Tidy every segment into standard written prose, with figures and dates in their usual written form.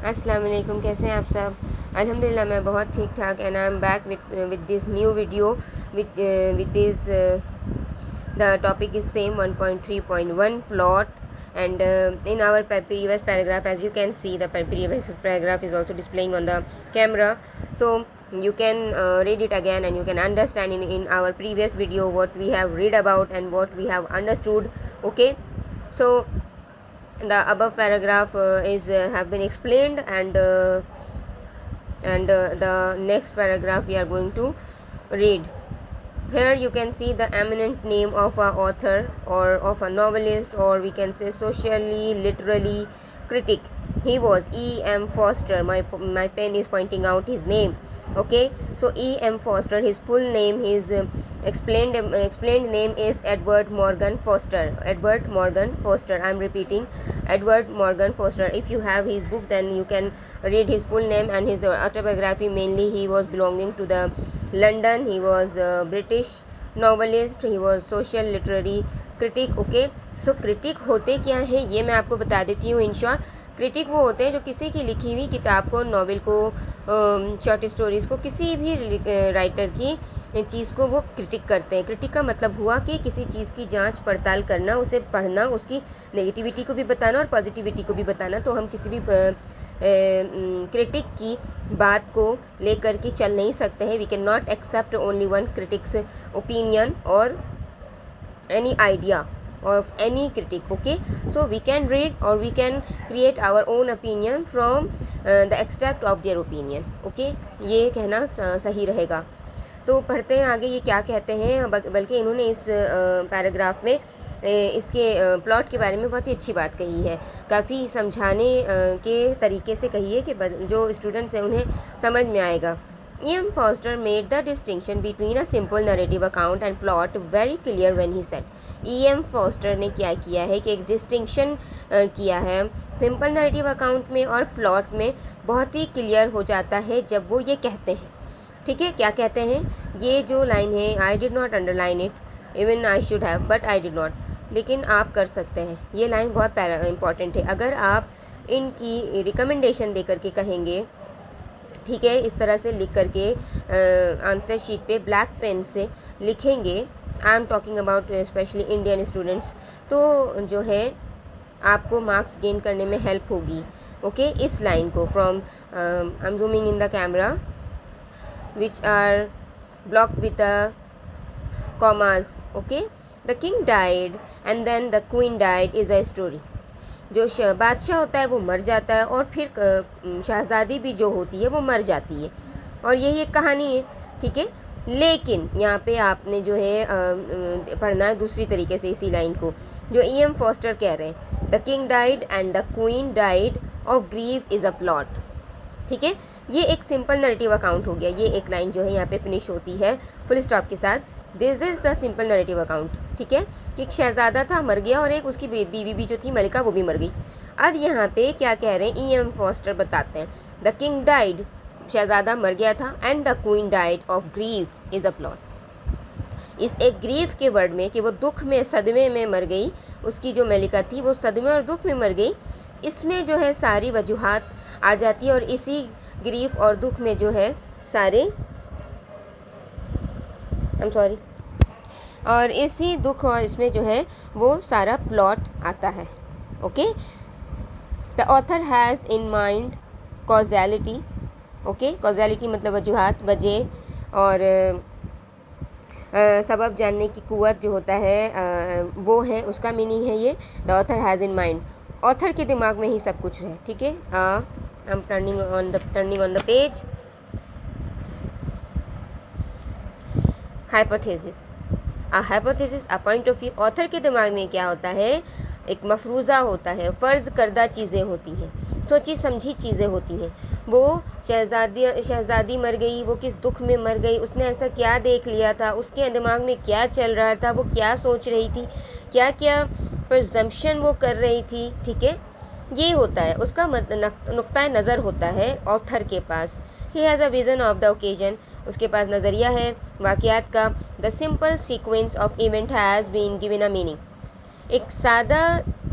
अस्सलाम वालेकुम, कैसे हैं आप सब। अल्हम्दुलिल्लाह मैं बहुत ठीक ठाक and I am back with this new video with this the topic is same 1.3.1 plot and in our previous paragraph, as you can see, the previous paragraph is also displaying on the camera, so you can read it again and you can understand in our previous video what we have read about and what we have understood. Okay, so the above paragraph is have been explained, and the next paragraph we are going to read. Here you can see the eminent name of a author or of a novelist, or we can say socially literary critic. He was E.M. Foster. My pen is pointing out his name. Okay, so E.M. Foster, his full name, his explained name is Edward Morgan Foster. Edward Morgan Foster, I am repeating, Edward Morgan Foster. If you have his book, then you can read his full name and his autobiography. Mainly he was belonging to the London. He was a British novelist. He was social literary critic. Okay, so critic होते क्या है ये मैं आपको बता देती हूँ in short. Critic वो होते हैं जो किसी की लिखी हुई किताब को, नॉवेल को, शॉर्ट स्टोरीज़ को, किसी भी राइटर की चीज़ को वो क्रिटिक करते हैं। क्रिटिक का मतलब हुआ कि किसी चीज़ की जांच पड़ताल करना, उसे पढ़ना, उसकी नेगेटिविटी को भी बताना और पॉजिटिविटी को भी बताना। तो हम किसी भी क्रिटिक की बात को लेकर के चल नहीं सकते हैं। We can not accept only one critics opinion और any idea of any critic. Okay, so we can read or we can create our own opinion from the extract of their opinion. Okay, ये कहना सही रहेगा। तो पढ़ते हैं आगे ये क्या कहते हैं। बल्कि इन्होंने इस पैराग्राफ में इसके प्लॉट के बारे में बहुत ही अच्छी बात कही है, काफ़ी समझाने के तरीके से कही है कि जो स्टूडेंट्स हैं उन्हें समझ में आएगा। E.M. Foster made the distinction between a simple narrative account and plot very clear when he said. E.M. Foster ने क्या किया है कि एक डिस्टिंक्शन किया है सिंपल नरेटिव अकाउंट में और प्लॉट में, बहुत ही क्लियर हो जाता है जब वो ये कहते हैं। ठीक है, क्या कहते हैं? ये जो लाइन है, I did not underline it, even I should have but I did not, लेकिन आप कर सकते हैं। ये लाइन बहुत इम्पॉर्टेंट है। अगर आप इनकी रिकमेंडेशन दे करके कहेंगे, ठीक है, इस तरह से लिख करके आंसर शीट पे ब्लैक पेन से लिखेंगे, I am talking about specially Indian students, तो जो है आपको मार्क्स गेन करने में हेल्प होगी। ओके, इस लाइन को from I am zooming in the camera which are blocked with the commas. Okay, the king died and then the queen died is a story. जो बादशाह होता है वो मर जाता है और फिर शहज़ादी भी जो होती है वो मर जाती है, और यही एक कहानी है। ठीक है, लेकिन यहाँ पे आपने जो है पढ़ना है दूसरी तरीके से इसी लाइन को, जो E.M. फॉस्टर कह रहे हैं, the king died and the queen died of grief is a plot. ठीक है, ये एक सिंपल नरेटिव अकाउंट हो गया। ये एक लाइन जो है यहाँ पे फिनिश होती है फुल स्टॉप के साथ, this is the simple narrative account. ठीक है, कि एक शहज़ादा था, मर गया, और एक उसकी बीवी भी जो थी मलिका, वो भी मर गई। अब यहाँ पे क्या कह रहे हैं E.M. फॉस्टर बताते हैं, द किंग डाइड, शहज़ादा मर गया था, and the queen died of grief is a plot. इस एक ग्रीफ के वर्ड में कि वो दुख में, सदमे में मर गई, उसकी जो मलिका थी वो सदमे और दुख में मर गई, इसमें जो है सारी वजूहात आ जाती है, और इसी ग्रीफ और दुख में जो है सारे और इसी दुख और इसमें जो है वो सारा प्लॉट आता है। Okay, the author has in mind causality. Okay, causality मतलब वजूहात, वजह और सबब जानने की कुव्वत जो होता है वो है, उसका मीनिंग है ये, the author has in mind. Author के दिमाग में ही सब कुछ है। ठीक है, I am turning on the page. Hypothesis, a hypothesis, a point of view. Author के दिमाग में क्या होता है? एक मफरूज़ा होता है, फ़र्ज़ करदा चीज़ें होती हैं, सोची समझी चीज़ें होती हैं। वो शहज़ादी मर गई, वो किस दुख में मर गई, उसने ऐसा क्या देख लिया था, उसके दिमाग में क्या चल रहा था, वो क्या सोच रही थी, क्या क्या प्रजम्पशन वो कर रही थी। ठीक है, ये होता है उसका नुक्ता नज़र होता है ऑथर के पास। He has a vision of the occasion, उसके पास नज़रिया है वाक़यात का। The simple sequence of event has been given a meaning, एक सादा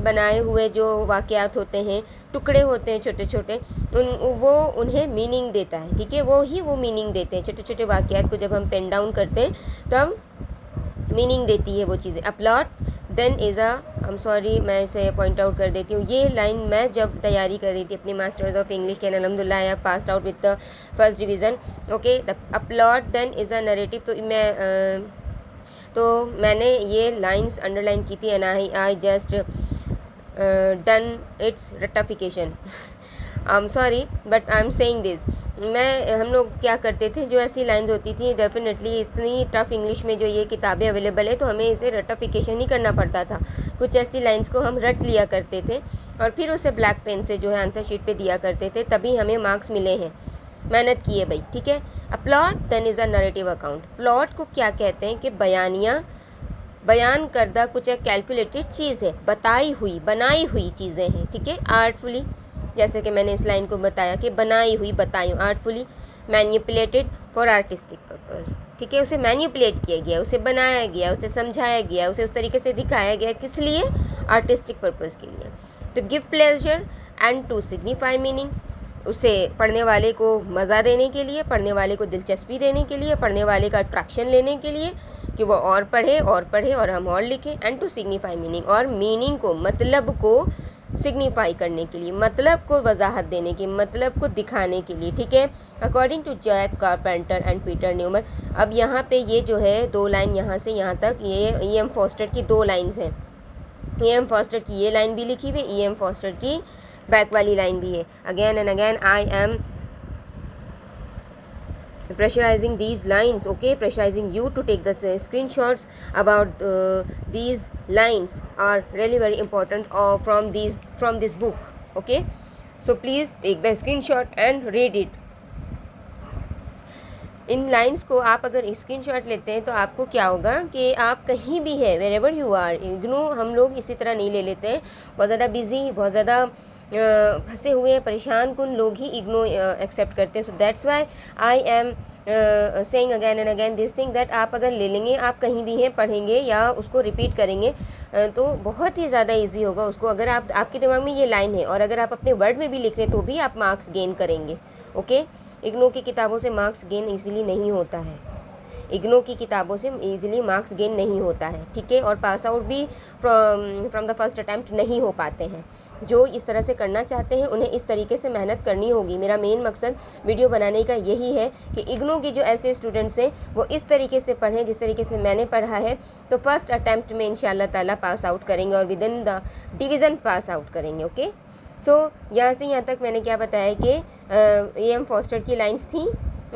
बनाए हुए जो वाक़यात होते हैं, टुकड़े होते हैं छोटे छोटे, वो उन्हें मीनिंग देता है, ठीक है। वो मीनिंग देते हैं। छोटे छोटे वाक़यात को जब हम पेन डाउन करते हैं तब मीनिंग देती है वो चीज़ें। A plot then is I am sorry, मैं इसे पॉइंट आउट कर देती हूँ। ये लाइन मैं जब तैयारी कर रही थी अपनी मास्टर्स ऑफ इंग्लिश के, अल्हम्दुलिल्लाह I have passed out with the first division, okay. A plot then is a narrative, तो मैंने ये लाइंस अंडरलाइन की थी and I just done its rectification. I am sorry but I am saying this. हम लोग क्या करते थे, जो ऐसी लाइंस होती थी, डेफिनेटली इतनी टफ़ इंग्लिश में जो ये किताबें अवेलेबल है तो हमें इसे रेक्टिफिकेशन ही करना पड़ता था। कुछ ऐसी लाइंस को हम रट लिया करते थे और फिर उसे ब्लैक पेन से जो है आंसर शीट पे दिया करते थे, तभी हमें मार्क्स मिले हैं। मेहनत की है भाई, ठीक है। A plot then is a narrative account. Plot को क्या कहते हैं कि बयान करदा कुछ एक कैलकुलेटेड चीज़ है, बनाई हुई चीज़ें हैं, ठीक है। आर्टफुली, जैसे कि मैंने इस लाइन को बताया कि बताई आर्टफुली, मैनिपुलेटेड फॉर आर्टिस्टिक पर्पस, ठीक है। उसे मैनिपुलेट किया गया, उसे बनाया गया, उसे समझाया गया, उसे उस तरीके से दिखाया गया, किस लिए? आर्टिस्टिक पर्पस के लिए। To give pleasure and to signify meaning, उसे पढ़ने वाले को मज़ा देने के लिए, पढ़ने वाले को दिलचस्पी देने के लिए, पढ़ने वाले का अट्रैक्शन लेने के लिए कि वो और पढ़े और हम और लिखें। एंड टू सिग्निफाई मीनिंग, और मीनिंग को, मतलब को सिग्निफाई करने के लिए, मतलब को वजाहत देने की, मतलब को दिखाने के लिए, ठीक है। According to Jack Carpenter and Peter Newmark. अब यहाँ पे ये जो है 2 लाइन यहाँ से यहाँ तक, ये E.M. फॉस्टर की 2 लाइन्स हैं। E.M. फॉस्टर की ये लाइन भी लिखी हुई, E.M. फॉस्टर की बैक वाली लाइन भी है। Again and again I am pressurizing these lines, okay, pressurizing you to take the screenshots about these lines are really very important from this book, okay, so please take the screenshot and read it. In lines को आप अगर screenshot लेते हैं तो आपको क्या होगा कि आप कहीं भी है, वेर एवर यू आर, इग्नो हम लोग इसी तरह नहीं ले लेते हैं। बहुत ज़्यादा बिजी, बहुत ज़्यादा फंसे हुए परेशान कुन लोग ही इग्नो एक्सेप्ट करते हैं। So that's why I am saying again and again this thing, that आप अगर ले लेंगे, आप कहीं भी हैं, पढ़ेंगे या उसको रिपीट करेंगे तो बहुत ही ज़्यादा इजी होगा उसको। अगर आपके दिमाग में ये लाइन है और अगर आप अपने वर्ड में भी लिख रहे हैं तो भी आप मार्क्स गेन करेंगे, ओके। इग्नो की किताबों से मार्क्स गेन इजीली नहीं होता है, इग्नो की किताबों से इजीली मार्क्स गेन नहीं होता है, ठीक है। और पास आउट भी फ्रॉम द फर्स्ट अटैम्प्ट नहीं हो पाते हैं। जो इस तरह से करना चाहते हैं उन्हें इस तरीके से मेहनत करनी होगी। मेरा मेन मकसद वीडियो बनाने का यही है कि इग्नो के जो ऐसे स्टूडेंट्स हैं वो इस तरीके से पढ़ें जिस तरीके से मैंने पढ़ा है, तो फर्स्ट अटैम्प्ट में इंशाल्लाह ताला पास आउट करेंगे और with in the division pass out करेंगे, ओके। सो यहाँ से यहाँ तक मैंने क्या बताया कि E.M. फॉस्टर की लाइन्स थी,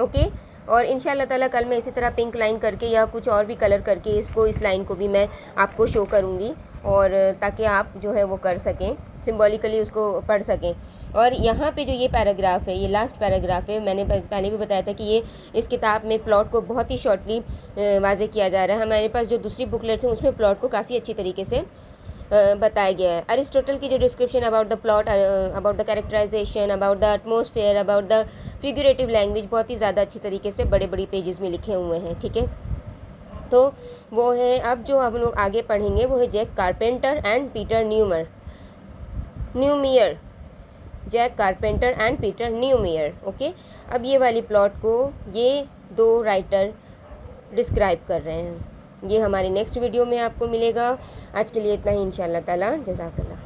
ओके। और इंशाल्लाह ताला कल मैं इसी तरह पिंक लाइन करके या कुछ और भी कलर करके इस लाइन को भी मैं आपको शो करूँगी, और ताकि आप जो है वो कर सकें, सिंबॉलिकली उसको पढ़ सकें। और यहाँ पे जो ये पैराग्राफ है, ये लास्ट पैराग्राफ है, मैंने पहले भी बताया था कि ये इस किताब में प्लॉट को बहुत ही शॉर्टली वाज़े किया जा रहा है। हमारे पास जो दूसरी बुकलेट्स हैं उसमें प्लॉट को काफ़ी अच्छी तरीके से बताया गया है। अरिस्टोटल की जो description about the plot, about the characterisation, about the atmosphere, about the figurative language बहुत ही ज़्यादा अच्छी तरीके से बड़े पेजेस में लिखे हुए हैं, ठीक है। तो वो है, अब जो हम लोग आगे पढ़ेंगे वो है Jack Carpenter and Peter Newmark, Jack Carpenter and Peter Newmark, okay. अब ये वाली प्लॉट को ये 2 राइटर डिस्क्राइब कर रहे हैं। ये हमारे नेक्स्ट वीडियो में आपको मिलेगा। आज के लिए इतना ही, इंशाल्लाह ताला, जज़ाकल्लाह।